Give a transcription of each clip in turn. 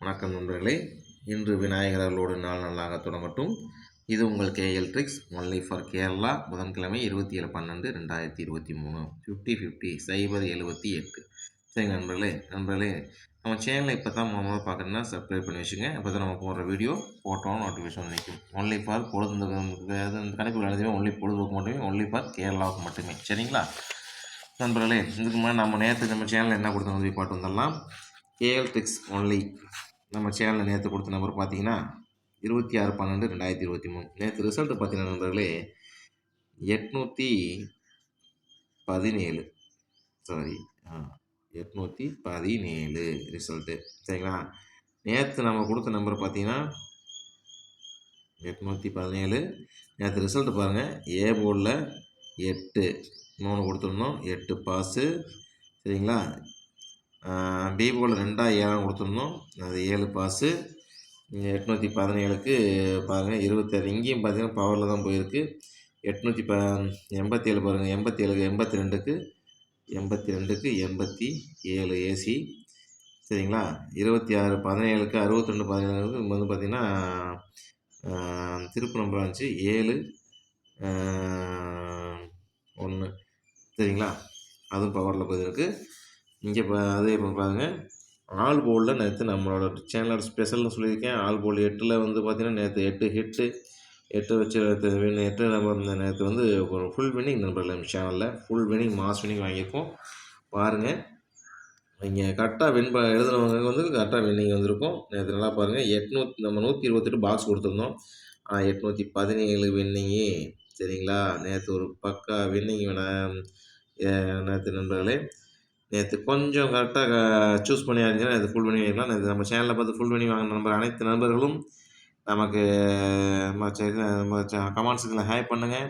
வணக்கம் நண்பர்களே. இன்று விநாயகர்களோடு நாள் நல்லாக தொடங்கட்டும். இது உங்கள் KL tricks only for Kerala. புதன்கிழமை 27/12/2023 50/50 078. சரி நண்பர்களே நம்ம சேனலை இப்போ தான் முதல்ல பார்க்குறேன்னா சப்ஸ்கிரைப் பண்ணி வச்சுங்க. அப்போ தான் நம்ம போடுற வீடியோ போட்டோம் நோட்டிஃபிகேஷன் நிற்கும். ஒன்லி ஃபார் பொழுது கணக்கு எழுதுவே ஒன்லி பொழுதுபோக்கு மட்டுமே, ஒன்லி ஃபார் கேரளாவுக்கு மட்டுமே. சரிங்களா நண்பர்களே, இதுக்கு முன்னாடி நம்ம நேற்று நம்ம சேனலில் என்ன கொடுத்தோம் உதவி பாட்டு வந்துடலாம். கேஎல் ட்ரிக்ஸ் ஒன்லி நம்ம சேனலில் நேற்று கொடுத்த நம்பர் பார்த்தீங்கன்னா 26/12/2023. நேற்று ரிசல்ட்டு பார்த்தீங்கன்னா நண்பர்களே 817 ரிசல்ட்டு. சரிங்களா, நேற்று நம்ம கொடுத்த நம்பர் பார்த்தீங்கன்னா 817. நேற்று ரிசல்ட்டு பாருங்கள். ஏ போர்டில் 8 3 கொடுத்துருந்தோம், 8 பாஸு. சரிங்களா, பி போர்டில் 2 7 கொடுத்துருந்தோம், அது 7 பாஸு. 817க்கு பாருங்கள் 26. இங்கேயும் பார்த்தீங்கன்னா பவரில் தான் போயிருக்கு. 887 பாருங்கள். 82க்கு 87 ஏசி. சரிங்களா, 26/17க்கு 62/17க்கு வந்து பார்த்திங்கன்னா திருப்பு நம்பர் இருந்துச்சு 7 1. சரிங்களா, அதுவும் பவரில் போயிருக்கு. இங்கே அதே பாருங்கள். ஆல் போர்டில் நேற்று நம்மளோட சேனலோட ஸ்பெஷல்னு சொல்லியிருக்கேன். ஆல் போர்டு 8ல் வந்து பார்த்திங்கன்னா நேற்று 8 ஹிட்டு, 8 வச்சு 8 நம்ம நேற்று வந்து ஒரு ஃபுல் வின்னிங் நண்பர்கள். நம்ம சேனலில் ஃபுல் வின்னிங், மாஸ் வின்னிங் வாங்கியிருக்கோம். பாருங்கள், இங்கே கரெக்டாக எழுதுனவங்க வந்து கரெக்டாக வின்னிங் வந்திருக்கும். நேற்று நல்லா பாருங்கள். நம்ம 128 பாக்ஸ் கொடுத்துருந்தோம். 817 வின்னிங்கு. சரிங்களா, நேற்று ஒரு பக்கா வின்னிங் நேற்று நண்பர்களே. நேற்று கொஞ்சம் கரெக்டாக சூஸ் பண்ணி ஆரம்பிச்சுன்னா நேற்று ஃபுல் பண்ணி வைக்கலாம். நேற்று நம்ம சேனலில் பார்த்து ஃபுல் பண்ணி வாங்கின நம்பர் அனைத்து நண்பர்களும் நமக்கு நம்ம கமெண்ட்ஸுக்கில் ஹேப் பண்ணுங்கள்.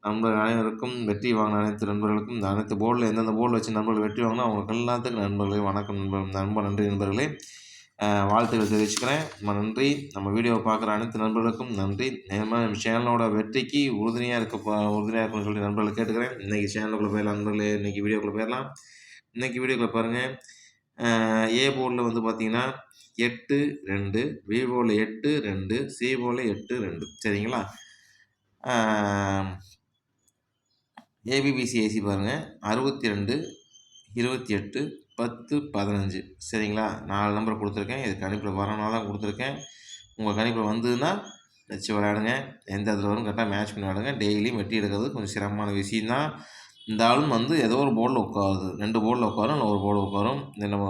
நண்பர்கள் அனைவருக்கும் வெற்றி வாங்கின அனைத்து நண்பர்களுக்கும் இந்த அனைத்து போர்டில் எந்தெந்த போர்டில் வச்சு நண்பர்கள் வெற்றி வாங்கினா அவங்களுக்கு எல்லாத்துக்கும் நண்பர்களே வணக்கம். நன்றி நண்பர்களே, வாழ்த்துக்கள் தெரிவிச்சுக்கிறேன். நன்றி. நம்ம வீடியோவை பார்க்குற அனைத்து நண்பர்களுக்கும் நன்றி. நம்ம சேனலோட வெற்றிக்கு உறுதுணையாக இருக்குன்னு சொல்லி நண்பர்களை கேட்டுக்கிறேன். இன்றைக்கி சேனலுக்குள்ளே போயிடலாம் நண்பர்களே. இன்றைக்கி வீடியோக்குள்ளே போயிடலாம். இன்றைக்கி வீடியோக்குள்ளே பாருங்கள். ஏ போர்டில் வந்து பார்த்திங்கன்னா 8 2, பி போர்டில் 8 2, சி போர்டில் 8 2. சரிங்களா, ஏபிபிசி ஏசி பாருங்கள் 62 28 10 15. சரிங்களா, 4 நம்பர் கொடுத்துருக்கேன். இது கணிப்பில் வரனால தான் கொடுத்துருக்கேன். உங்கள் கணிப்பில் வந்ததுன்னா வச்சு விளையாடுங்க. எந்த இடத்துல வரும் கரெக்டாக மேட்ச் பண்ணி விளையாடுங்க. டெய்லியும் வெட்டி எடுக்கிறது கொஞ்சம் சிரமமான விஷயம்தான். இந்த ஆளும் வந்து ஏதோ ஒரு போர்டில் உட்காருது, 2 போர்டில் உட்காரும், இல்லை ஒரு போர்டு உட்காரும்.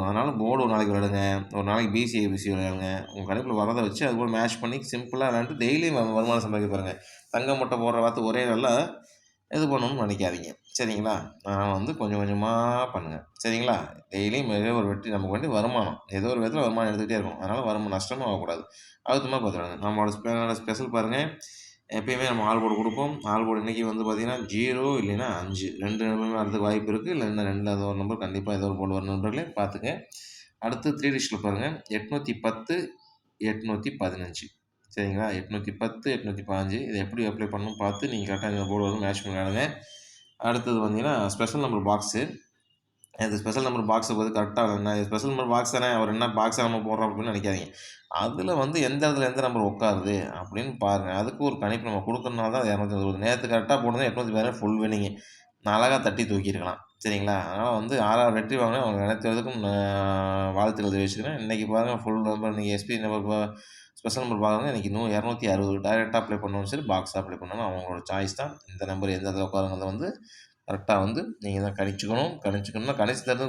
அதனால் போர்டு ஒரு நாளைக்கு விளையாடுங்க, ஒரு நாளைக்கு பிசி ஏபிசி விளையாடுங்க. உங்கள் கணிப்பில் வரதை வச்சு அது கூட மேட்ச் பண்ணி சிம்பிளாக விளையாண்டு டெய்லியும் வருமானம் சம்பாதிக்க பாருங்கள். தங்க முட்டை போடுற வார்த்தை ஒரே நல்லா இது பண்ணணும்னு நினைக்காதீங்க. சரிங்களா, அதனால் வந்து கொஞ்சம் கொஞ்சமாக பண்ணுங்கள். சரிங்களா, டெய்லியும் ஏதோ ஒரு வெற்றி நமக்கு வேண்டி வருமானம் ஏதோ ஒரு விதத்தில் வருமானம் எடுத்துக்கிட்டே இருக்கும். அதனால் நஷ்டமும் ஆகக்கூடாது. அதுக்கு மாதிரி பார்த்துருவாங்க. நம்மளோட ஸ்பெஷல் பாருங்கள். எப்பயுமே நம்ம ஆல் போர்டு கொடுப்போம். ஆல் போர்டு இன்றைக்கி வந்து பார்த்திங்கன்னா 0 இல்லைன்னா 5 2 நம்பருமே வரதுக்கு வாய்ப்பு இருக்குது. இல்லைன்னா 2 ஏதோ ஒரு நம்பர் கண்டிப்பாக ஏதோ ஒரு போர்டு வரும் நண்பர்களே, பார்த்துங்க. அடுத்து 3 டிஜிட்டில் பாருங்கள். 810 815. சரிங்களா, 810 815. இதை எப்படி அப்ளை பண்ணணும் பார்த்து நீங்கள் கரெக்டாக இந்த போர்டு வந்து மேட்ச் பண்ணி விளையாடுங்க. அடுத்தது பார்த்தீங்கன்னா ஸ்பெஷல் நம்பர் பாக்ஸு. இந்த ஸ்பெஷல் நம்பர் பாக்ஸை பார்த்து கரெக்டாக என்ன ஸ்பெஷல் நம்பர் பாக்ஸ் தானே, அவர் என்ன பாக்ஸாக நம்ம போடுறோம் அப்படின்னு நினைக்காதீங்க. அதில் வந்து எந்த இடத்துல எந்த நம்பர் உட்காருது அப்படின்னு பாருங்கள். அதுக்கு ஒரு கணிப்பு நம்ம கொடுக்கறனால தான் 220. நேற்று கரெக்டாக போடுறது 815 ஃபுல் வின்னிங்கு. நான் அழகாக தட்டி தூக்கியிருக்கலாம். சரிங்களா, அதனால் வந்து 6 வெற்றி வாங்கினேன். அவங்க அனைத்துக்கும் வாழ்த்துக்கள் தெரிவிச்சுக்கிறேன். இன்றைக்கி பாருங்கள் ஃபுல் நம்பர். இன்றைக்கி எஸ்பி நம்பர் ஸ்பெஷல் நம்பர் பாருங்கள். இன்றைக்கி 260 டைரெக்டாக அப்ளை பண்ணணும், சரி பாக்ஸாக அப்ளை பண்ணணும், அவங்களோட சாய்ஸ் தான். இந்த நம்பர் எந்த இடத்துல உட்காருங்கிறத வந்து கரெக்டாக வந்து நீங்கள் தான் கணிச்சுக்கணும்னா கணிச்சு தரது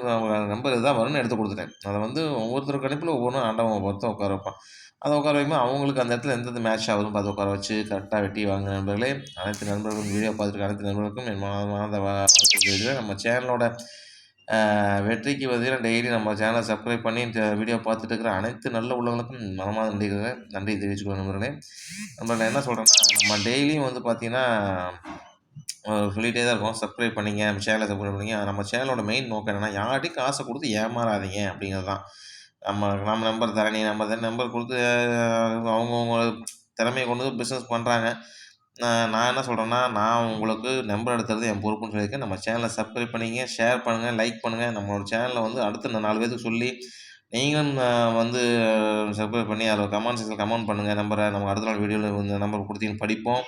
நம்பர் இதுதான் வரும்னு எடுத்து கொடுத்துட்டேன். அதை வந்து ஒவ்வொருத்தர் கணிப்பில் ஒவ்வொன்றும் ஆண்டவன் பொறுத்து உட்கார வைப்பான். அதை உட்கார வைக்கும்போது அவங்களுக்கு அந்த இடத்துல எந்தெந்த மேட்ச் ஆகுதுன்னு பார்த்து உட்கார வச்சு கரெக்டாக வெட்டி வாங்க நண்பர்களே. அனைத்து நண்பர்களும் வீடியோ பார்த்துருக்க அனைத்து நண்பர்களுக்கும் என் மாத வாழ்த்துக்கள். நம்ம சேனலோட வெற்றிக்கு பார்த்தீங்கன்னா டெய்லி நம்ம சேனலை சப்ஸ்கிரைப் பண்ணி வீடியோ பார்த்துட்டு இருக்கிற அனைத்து நல்ல உள்ளவங்களுக்கும் மனமார்ந்த நன்றி தெரிவிச்சுக்கணும் நண்பர்களே. நான் என்ன சொல்கிறேன்னா, நம்ம டெய்லியும் வந்து பார்த்திங்கன்னா சொல்லிகிட்டே தான் இருக்கோம், சப்ஸ்கிரைப் பண்ணிங்க, நம்ம சேனலை சப்ஸ்கிரைப் பண்ணிங்க. நம்ம சேனலோட மெயின் நோக்கம் என்னென்னா, யார்கிட்டையும் காசை கொடுத்து ஏமாறாதீங்க அப்படிங்கிறது தான். நம்ம நம்பர் தரேன், நம்பர் கொடுத்து அவங்கவுங்க திறமையை கொண்டு வந்து பிஸ்னஸ் பண்ணுறாங்க. நான் என்ன சொல்கிறேன்னா, நான் உங்களுக்கு நம்பர் எடுத்துறது என் பொறுப்புன்னு சொல்லியிருக்கேன். நம்ம சேனலை சப்ஸ்கிரைப் பண்ணிங்க, ஷேர் பண்ணுங்கள், லைக் பண்ணுங்கள். நம்மளோட சேனலை வந்து அடுத்த 4 பேருக்கு சொல்லி நீங்களும் வந்து சப்ஸ்கிரைப் பண்ணி அதில் கமெண்ட் செக்ஷனில் கமெண்ட் பண்ணுங்கள் நம்பரை. நம்ம அடுத்த நாள் வீடியோவில் இந்த நம்பர் கொடுத்தீங்கன்னு படிப்போம்.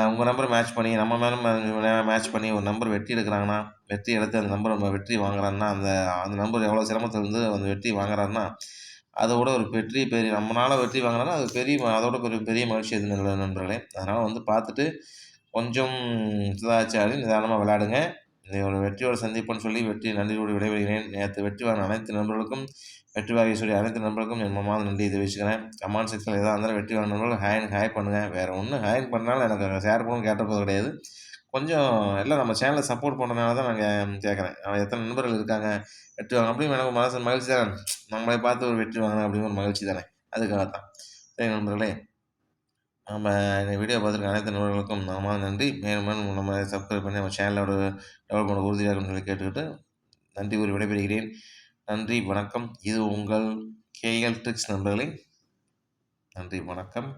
உங்கள் நம்பரை மேட்ச் பண்ணி நம்ம மேலே மேட்ச் பண்ணி ஒரு நம்பர் வெற்றி எடுக்கிறாங்கன்னா, வெற்றி எடுத்து அந்த நம்பர் நம்ம வெற்றி வாங்குறான்னா, அந்த அந்த நம்பர் எவ்வளோ சிரமத்துல இருந்து அந்த வெற்றி வாங்குறாருன்னா, அதோட ஒரு பெரிய நம்மனால வெற்றி வாங்குறான்னா, அது அதோட பெரிய பெரிய மகிழ்ச்சி எதுவும் இல்லை நண்பர்களே. அதனால் வந்து பார்த்துட்டு கொஞ்சம் சுதாரிச்சாடி நிதானமா விளையாடுங்க. இதை ஒரு வெற்றியோட சந்திப்போன்னு சொல்லி நன்றியோடு விடைபெறுகிறேன். நேற்று வெற்றி வாங்கின அனைத்து நண்பர்களுக்கும், வெற்றி வாகை சூடிய அனைத்து நண்பர்களுக்கும் என் மனமார்ந்த நன்றியை தெரிவிச்சுக்கிறேன். கமெண்ட் செக்ஷனில் எதா இருந்தாலும் வெற்றி வாங்கின நண்பர்கள் ஹாய் பண்ணுங்க. வேறு ஒண்ணும் ஹாய் பண்ணாலும் எனக்கு ஷேர் பண்ணணும்னு கேட்ட போது கிடையாது. கொஞ்சம் எல்லாம் நம்ம சேனலை சப்போர்ட் பண்ணுறதுனால தான் நாங்க கேட்குறேன். எத்தனை நண்பர்கள் இருக்காங்க, வெற்றி வாங்கணும் அப்படின்னு எனக்கு மனசு மகிழ்ச்சி தானே. நம்மளை பார்த்து ஒரு வெற்றி வாங்கணும் அப்படிங்கிற ஒரு மகிழ்ச்சி தானே. அதுக்காக தான். சரி நண்பர்களே, நம்ம இந்த வீடியோ பார்த்துருக்க அனைத்து நண்பர்களுக்கும் நன்றி. மேலும் மேலும் நம்ம சப்ஸ்கிரைப் பண்ணி நம்ம சேனலோட டெவலப்மெண்ட் உறுதியாக இருக்கும்னு சொல்லி கேட்டுக்கிட்டு நன்றி கூறி விடைபெறுகிறேன். நன்றி, வணக்கம். இது உங்கள் கேஎல் ட்ரிக்ஸ் நண்பர்களே. நன்றி, வணக்கம்.